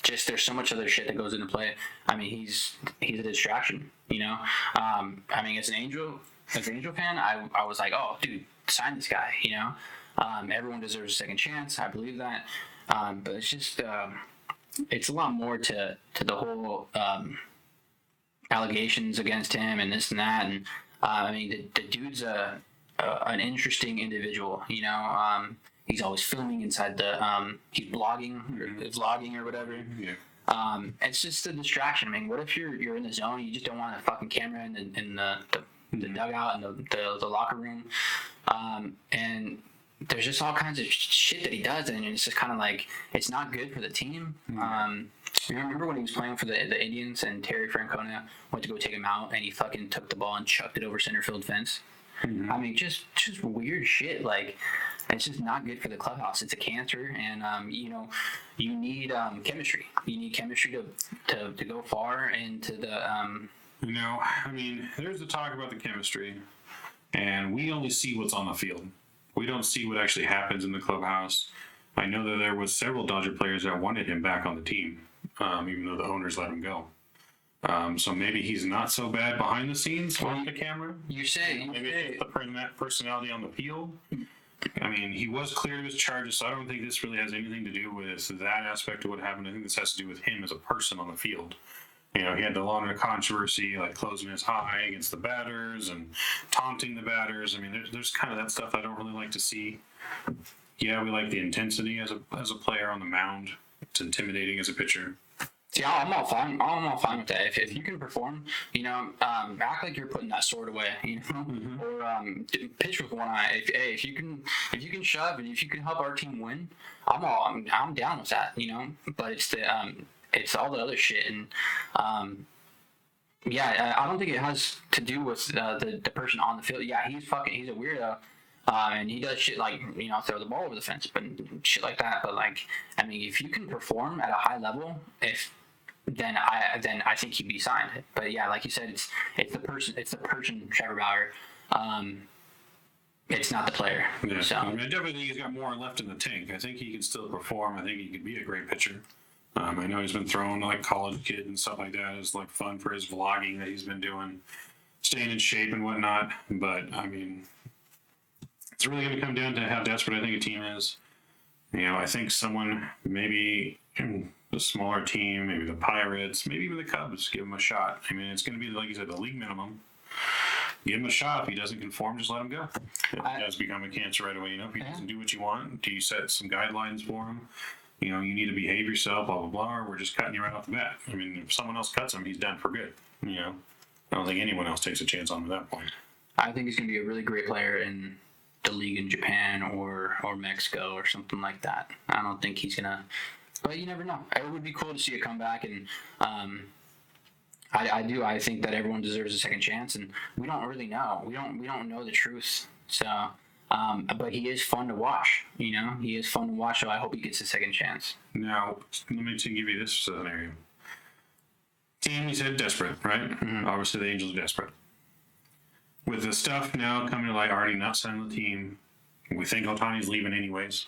just there's so much other shit that goes into play. I mean, he's a distraction, I mean, as an Angel fan, I was like, oh, dude, sign this guy, everyone deserves a second chance. I believe that. But it's just, it's a lot more to the whole, allegations against him and this and that. And, I mean, the dude's an interesting individual, he's always filming inside the he's vlogging or whatever. Yeah. It's just a distraction. I mean, what if you're in the zone and you just don't want a fucking camera in the dugout and the locker room, and there's just all kinds of shit that he does, and it's just kind of like it's not good for the team. You remember when he was playing for the Indians and Terry Francona went to go take him out and he fucking took the ball and chucked it over center field fence? I mean, just weird shit. Like, it's just not good for the clubhouse. It's a cancer, and you need chemistry. You need chemistry to go far into the. I mean, there's the talk about the chemistry, and we only see what's on the field. We don't see what actually happens in the clubhouse. I know that there was several Dodger players that wanted him back on the team, even though the owners let him go. So maybe he's not so bad behind the scenes off the camera. You say maybe it's the personality on the field. I mean, he was cleared of his charges, so I don't think this really has anything to do with that aspect of what happened. I think this has to do with him as a person on the field. You know, he had a lot of controversy, like closing his high against the batters and taunting the batters. I mean, there's kind of that stuff I don't really like to see. Yeah, we like the intensity as a player on the mound. It's intimidating as a pitcher. See, I'm all fine. I'm all fine with that. If you can perform, you know, act like you're putting that sword away, you know, or pitch with one eye. If you can shove and if you can help our team win, I'm down with that, you know. But it's all the other shit, and yeah, I don't think it has to do with the person on the field. Yeah, he's a weirdo. And he does shit like, you know, throw the ball over the fence, but shit like that. But like, I mean, if you can perform at a high level, then I think he'd be signed. But yeah, like you said, it's the person Trevor Bauer. It's not the player. Yeah. So I mean, I definitely think he's got more left in the tank. I think he can still perform. I think he could be a great pitcher. I know he's been throwing like college kid and stuff like that as like fun for his vlogging that he's been doing, staying in shape and whatnot. But I mean, it's really going to come down to how desperate I think a team is. You know, I think someone, maybe the smaller team, maybe the Pirates, maybe even the Cubs, give him a shot. I mean, it's going to be, like you said, the league minimum. Give him a shot. If he doesn't conform, just let him go. If he does become a cancer right away, you know, if he doesn't do what you want, do you set some guidelines for him? You know, you need to behave yourself, blah, blah, blah, or we're just cutting you right off the bat. I mean, if someone else cuts him, he's done for good. You know, I don't think anyone else takes a chance on him at that point. I think he's going to be a really great player in the league in Japan or Mexico or something like that. I don't think he's gonna, but you never know. It would be cool to see a comeback, and I think that everyone deserves a second chance, and we don't really know. We don't know the truth. So, but he is fun to watch. You know, he is fun to watch. So I hope he gets a second chance. Now, let me give you this scenario. Team, you said desperate, right? Mm-hmm. Obviously, the Angels are desperate. With the stuff now coming to light, already not signing the team, we think Ohtani's leaving anyways.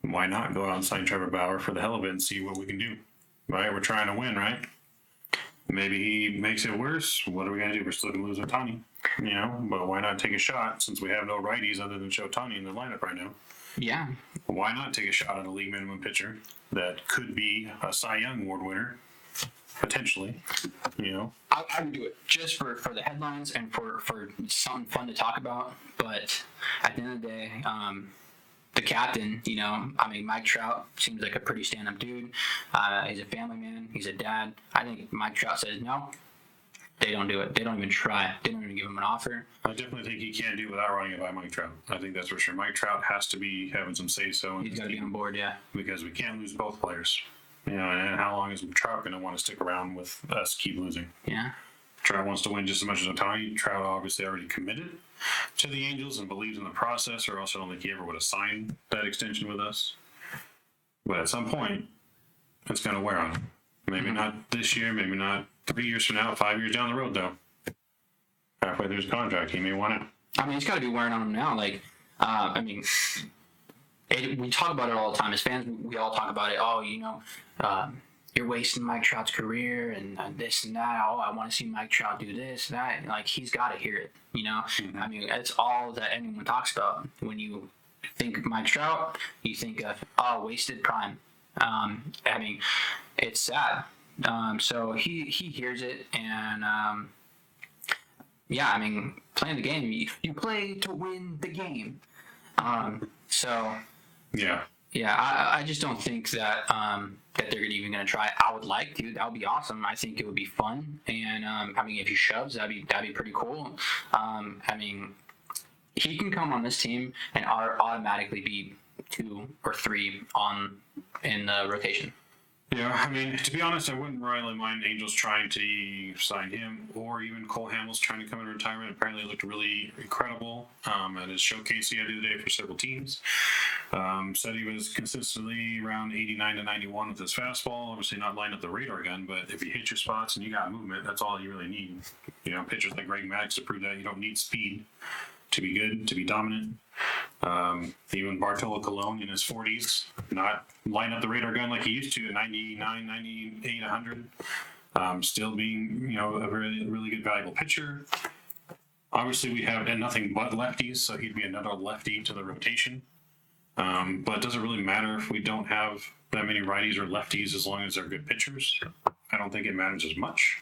Why not go out and sign Trevor Bauer for the hell of it and see what we can do? Right? We're trying to win, right? Maybe he makes it worse. What are we going to do? We're still going to lose Ohtani, you know? But why not take a shot since we have no righties other than Ohtani in the lineup right now? Yeah. Why not take a shot at a league minimum pitcher that could be a Cy Young Award winner? Potentially, you know. I would do it just for the headlines and for something fun to talk about. But at the end of the day, the captain, you know, I mean, Mike Trout seems like a pretty stand-up dude. He's a family man. He's a dad. I think Mike Trout says no. They don't do it. They don't even try. They don't even give him an offer. I definitely think he can't do it without running it by Mike Trout. I think that's for sure. Mike Trout has to be having some say-so. He's got to be on board, yeah. Because we can't lose both players. You know, and how long is Trout going to want to stick around with us keep losing? Yeah. Trout wants to win just as much as Ohtani. Trout obviously already committed to the Angels and believes in the process, or else I don't think he ever would have signed that extension with us. But at some point, it's going to wear on him. Maybe not this year, maybe not 3 years from now, 5 years down the road, though. Halfway through his contract, he may want it. I mean, it's got to be wearing on him now. Like, I mean, we talk about it all the time. As fans, we all talk about it. Oh, you know, you're wasting Mike Trout's career and this and that. Oh, I want to see Mike Trout do this, that. Like, he's got to hear it, you know? Mm-hmm. I mean, that's all that anyone talks about. When you think of Mike Trout, you think of, oh, wasted prime. I mean, it's sad. So he hears it, and yeah, I mean, playing the game, you play to win the game. So yeah, I just don't think that that they're even going to try. I would like to. That would be awesome. I think it would be fun, and I mean, if he shoves, that'd be pretty cool. I mean, he can come on this team and automatically be 2 or 3 in the rotation. Yeah, I mean, to be honest, I wouldn't really mind Angels trying to sign him, or even Cole Hamels trying to come in retirement. Apparently, it looked really incredible at his showcase he had the other day for several teams. Said he was consistently around 89 to 91 with his fastball. Obviously, not line up the radar gun, but if you hit your spots and you got movement, that's all you really need. You know, pitchers like Greg Maddux to prove that you don't need speed to be good, to be dominant. Even Bartolo Colon in his 40s, not line up the radar gun like he used to at 99, 98, 100. Still being, you know, a really, really good, valuable pitcher. Obviously, we have nothing but lefties, so he'd be another lefty to the rotation. But it doesn't really matter if we don't have that many righties or lefties as long as they're good pitchers. I don't think it matters as much.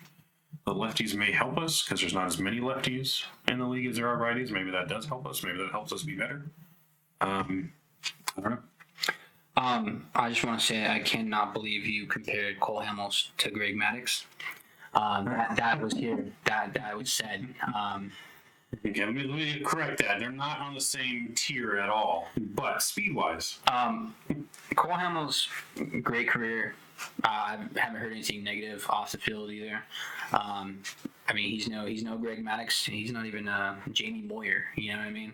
The lefties may help us because there's not as many lefties in the league as there are righties. Maybe that does help us. Maybe that helps us be better. I don't know. I just want to say I cannot believe you compared Cole Hamels to Greg Maddux. That was here. That was said. Okay, let me correct that. They're not on the same tier at all, but speed-wise. Cole Hamels, great career. I haven't heard anything negative off the field either. I mean, he's no Greg Maddux. He's not even Jamie Moyer. You know what I mean?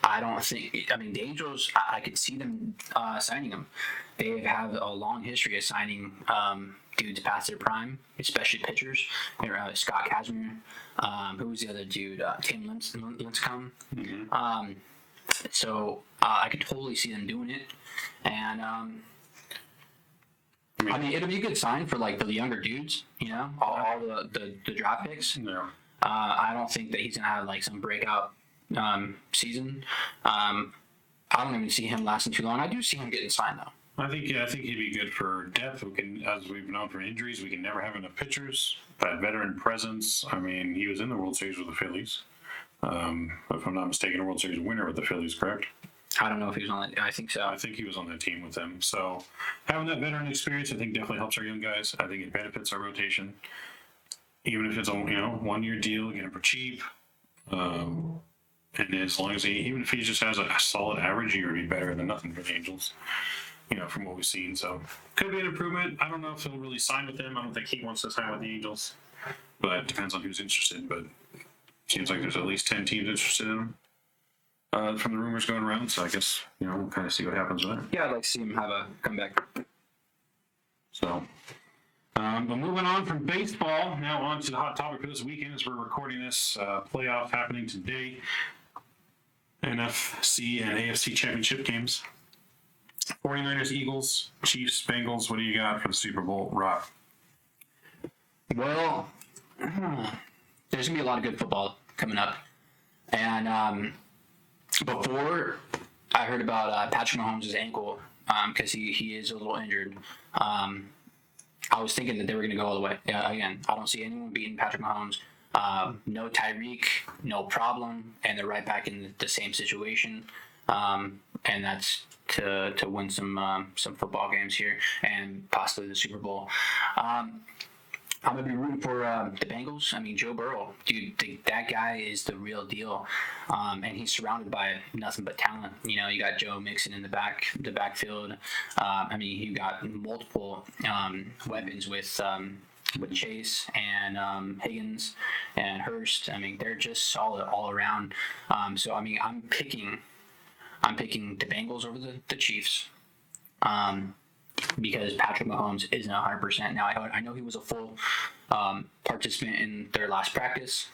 I don't think. I mean, the Angels. I could see them signing him. They have a long history of signing dudes past their prime, especially pitchers. Scott Kazmir. Who was the other dude? Tim Lincecum. Mm-hmm. So I could totally see them doing it, and I mean, it'll be a good sign for like the younger dudes. You know, all the draft picks. Yeah. I don't think that he's gonna have like some breakout season. I don't even see him lasting too long. I do see him getting signed though. I think he'd be good for depth. We can, as we've known for injuries, we can never have enough pitchers. That veteran presence. I mean, he was in the World Series with the Phillies. If I'm not mistaken, a World Series winner with the Phillies, correct? I don't know if he was on that. I think so. I think he was on that team with them. So having that veteran experience, I think definitely helps our young guys. I think it benefits our rotation, even if it's a 1 year deal, get him for cheap. And as long as even if he just has a solid average year, it'd be better than nothing for the Angels. From what we've seen. So could be an improvement. I don't know if he'll really sign with them. I don't think he wants to sign with the Angels, but it depends on who's interested. But it seems like there's at least 10 teams interested in him from the rumors going around. So I guess we'll kind of see what happens with it. Yeah, I'd like to see him have a comeback. So, but moving on from baseball, now on to the hot topic for this weekend as we're recording this. Playoff happening today. NFC and AFC championship games. 49ers, Eagles, Chiefs, Bengals. What do you got for the Super Bowl, Rob? Well, there's going to be a lot of good football coming up. And before I heard about Patrick Mahomes' ankle, because he is a little injured, I was thinking that they were going to go all the way. Again, I don't see anyone beating Patrick Mahomes. No Tyreek, no problem. And they're right back in the same situation. And that's to win some football games here and possibly the Super Bowl. I'm gonna be rooting for the Bengals. I mean, Joe Burrow, dude, that guy is the real deal, and he's surrounded by nothing but talent. You got Joe Mixon in the backfield. I mean, you got multiple weapons with Chase and Higgins and Hurst. I mean, they're just solid all around. So I mean, I'm picking the Bengals over the Chiefs because Patrick Mahomes isn't 100%. Now, I know he was a full participant in their last practice,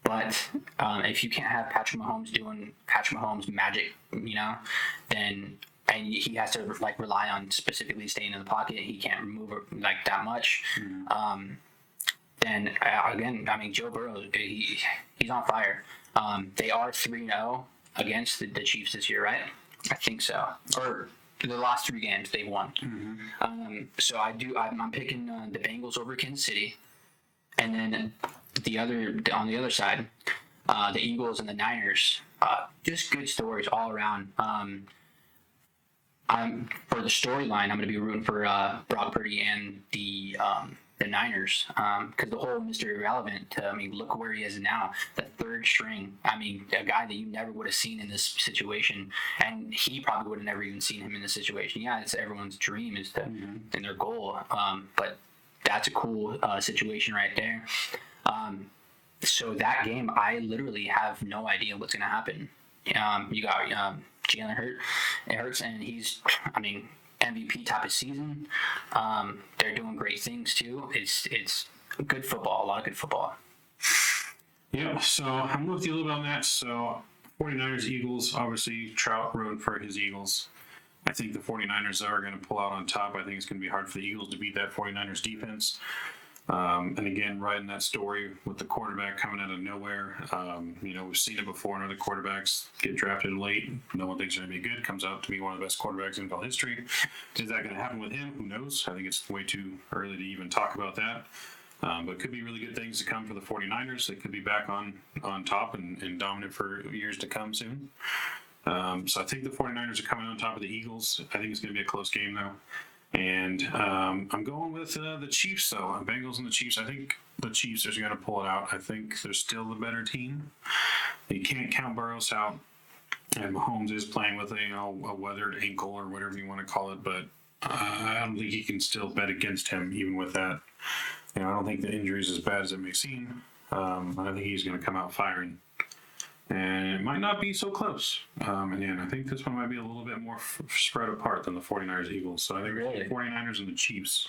but if you can't have Patrick Mahomes doing Patrick Mahomes magic, then and he has to rely on specifically staying in the pocket, he can't move that much. Mm-hmm. Then again, I mean, Joe Burrow, he's on fire. They are 3-0. Against the Chiefs this year, right? I think so. Or the last 3 games they've won. Mm-hmm. So I'm picking the Bengals over Kansas City, and then on the other side, the Eagles and the Niners. Just good stories all around. For the storyline, I'm going to be rooting for Brock Purdy and the Niners, because the whole Mr. Irrelevant, look where he is now, the 3rd string. I mean, a guy that you never would have seen in this situation, and he probably would have never even seen him in this situation. Yeah, it's everyone's dream is to, and their goal, but that's a cool situation right there. So that game, I literally have no idea what's going to happen. You got Jalen Hurts, and he's, MVP type of season. They're doing great things too. It's good football, a lot of good football. Yeah, so I'm with you a little bit on that. So 49ers, Eagles, obviously Trout rooting for his Eagles. I think the 49ers are going to pull out on top. I think it's going to be hard for the Eagles to beat that 49ers defense. And again, riding that story with the quarterback coming out of nowhere. We've seen it before in other quarterbacks get drafted late. No one thinks they're going to be good. Comes out to be one of the best quarterbacks in NFL history. Is that going to happen with him? Who knows? I think it's way too early to even talk about that. But it could be really good things to come for the 49ers. They could be back on top and dominant for years to come soon. So I think the 49ers are coming on top of the Eagles. I think it's going to be a close game, though. And I'm going with the Chiefs, though. Bengals and the Chiefs. I think the Chiefs are going to pull it out. I think they're still the better team. You can't count Burrows out. And Mahomes is playing with a weathered ankle or whatever you want to call it. But I don't think you can still bet against him, even with that. I don't think the injury is as bad as it may seem. I think he's going to come out firing. And it might not be so close. And I think this one might be a little bit more spread apart than the 49ers Eagles. So I think Really? the 49ers and the Chiefs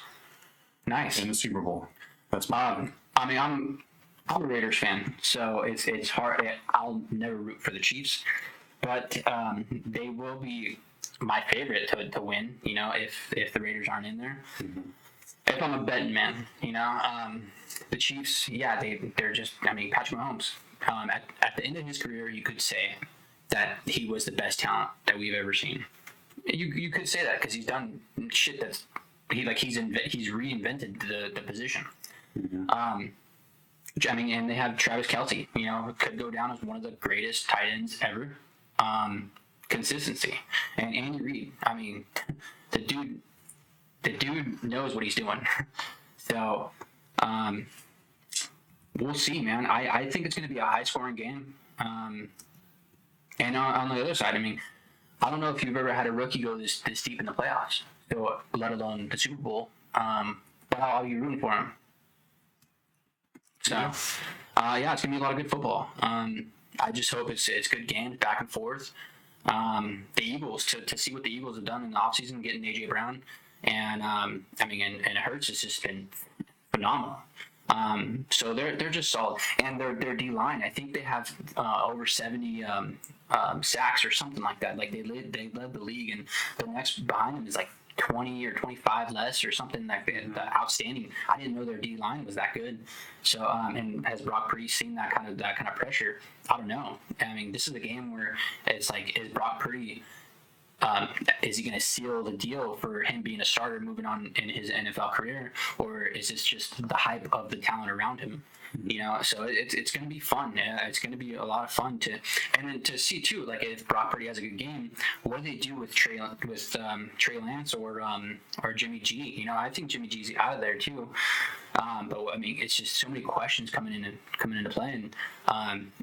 Nice. in the Super Bowl. That's my I'm a Raiders fan, so it's hard. I'll never root for the Chiefs, but they will be my favorite to win. If the Raiders aren't in there. Mm-hmm. If I'm a betting man, the Chiefs, they're just. Patrick Mahomes. At the end of his career, you could say that he was the best talent that we've ever seen. You could say that because he's done shit that's he's reinvented the position. Mm-hmm. And they have Travis Kelce. Could go down as one of the greatest tight ends ever. Consistency and Andy Reid. The dude knows what he's doing. So. We'll see, man. I think it's going to be a high-scoring game. And on the other side, I don't know if you've ever had a rookie go this deep in the playoffs, so let alone the Super Bowl. But I'll be rooting for him. So, it's going to be a lot of good football. I just hope it's good games, back and forth. The Eagles, to see what the Eagles have done in the offseason, getting A.J. Brown, and Hurts has just been phenomenal. So they're just solid, and their D line. I think they have over 70 sacks or something like that. Like they led the league, and the next behind them is like 20 or 25 less or something like that. Outstanding. I didn't know their D line was that good. So and has Brock Purdy seen that kind of pressure? I don't know. This is a game where it's like, is Brock Purdy? Is he going to seal the deal for him being a starter moving on in his NFL career, or is this just the hype of the talent around him? So it's going to be fun. It's going to be a lot of fun to see too. Like if Brock Purdy has a good game, what do they do with Trey Lance or Jimmy G? I think Jimmy G's out of there too. But it's just so many questions coming into play, and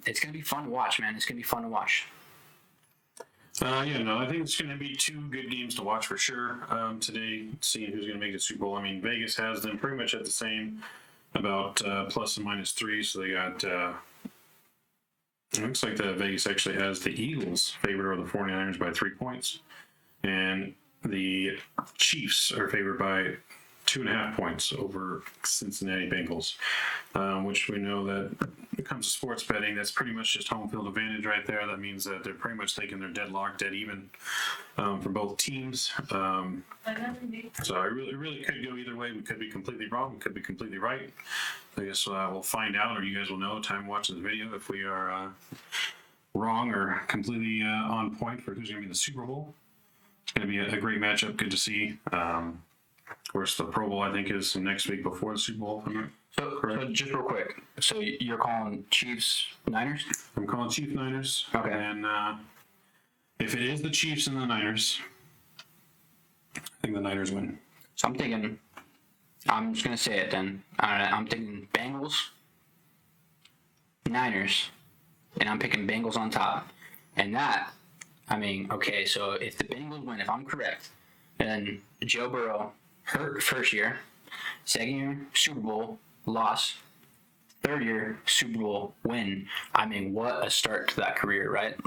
it's going to be fun to watch, man. It's going to be fun to watch. I think it's going to be two good games to watch for sure today, seeing who's going to make the Super Bowl. Vegas has them pretty much at the same, about plus and minus 3, so they got, it looks like that Vegas actually has the Eagles favored over the 49ers by 3 points, and the Chiefs are favored by 2.5 points over Cincinnati Bengals, which we know that when it comes to sports betting, that's pretty much just home field advantage right there. That means that they're pretty much taking their deadlock, dead even for both teams. So it really could go either way. We could be completely wrong. We could be completely right. I guess we'll find out, or you guys will know time watching the video if we are wrong or completely on point for who's going to be in the Super Bowl. It's going to be a great matchup. Good to see. Of course, the Pro Bowl, I think, is next week before the Super Bowl. So just real quick. So you're calling Chiefs Niners? I'm calling Chiefs Niners. Okay. And if it is the Chiefs and the Niners, I think the Niners win. So I'm just going to say it then. I'm thinking Bengals, Niners, and I'm picking Bengals on top. And that, okay, so if the Bengals win, if I'm correct, then Joe Burrow, hurt first year, second year, Super Bowl, loss, third year, Super Bowl, win. What a start to that career, right?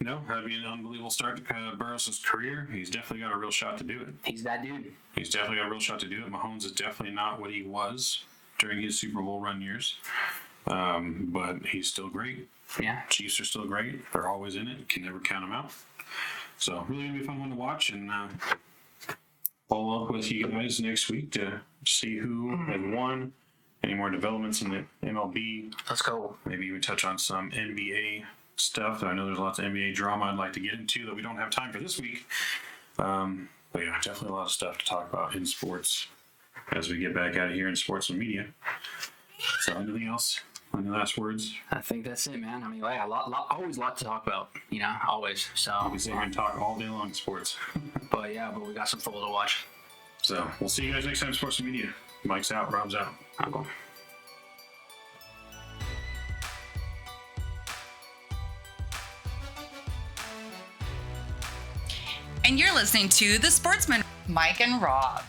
No, that'd be an unbelievable start to Burrow's career. He's definitely got a real shot to do it. He's that dude. He's definitely got a real shot to do it. Mahomes is definitely not what he was during his Super Bowl run years. But he's still great. Yeah. Chiefs are still great. They're always in it. Can never count them out. So really going to be a fun one to watch. And follow up with you guys next week to see who has won. Any more developments in the MLB? Let's go. Maybe we touch on some NBA stuff. I know there's lots of NBA drama I'd like to get into that we don't have time for this week. But yeah, definitely a lot of stuff to talk about in sports as we get back out of here in Sportsmen Media. So anything else? Any last words? I think that's it, man. I mean, like, always a lot to talk about, always. So We sit here and talk all day long sports. but we got some football to watch. So we'll see you guys next time, Sportsmen Media. Mike's out, Rob's out. I'm going. And you're listening to The Sportsman, Mike and Rob.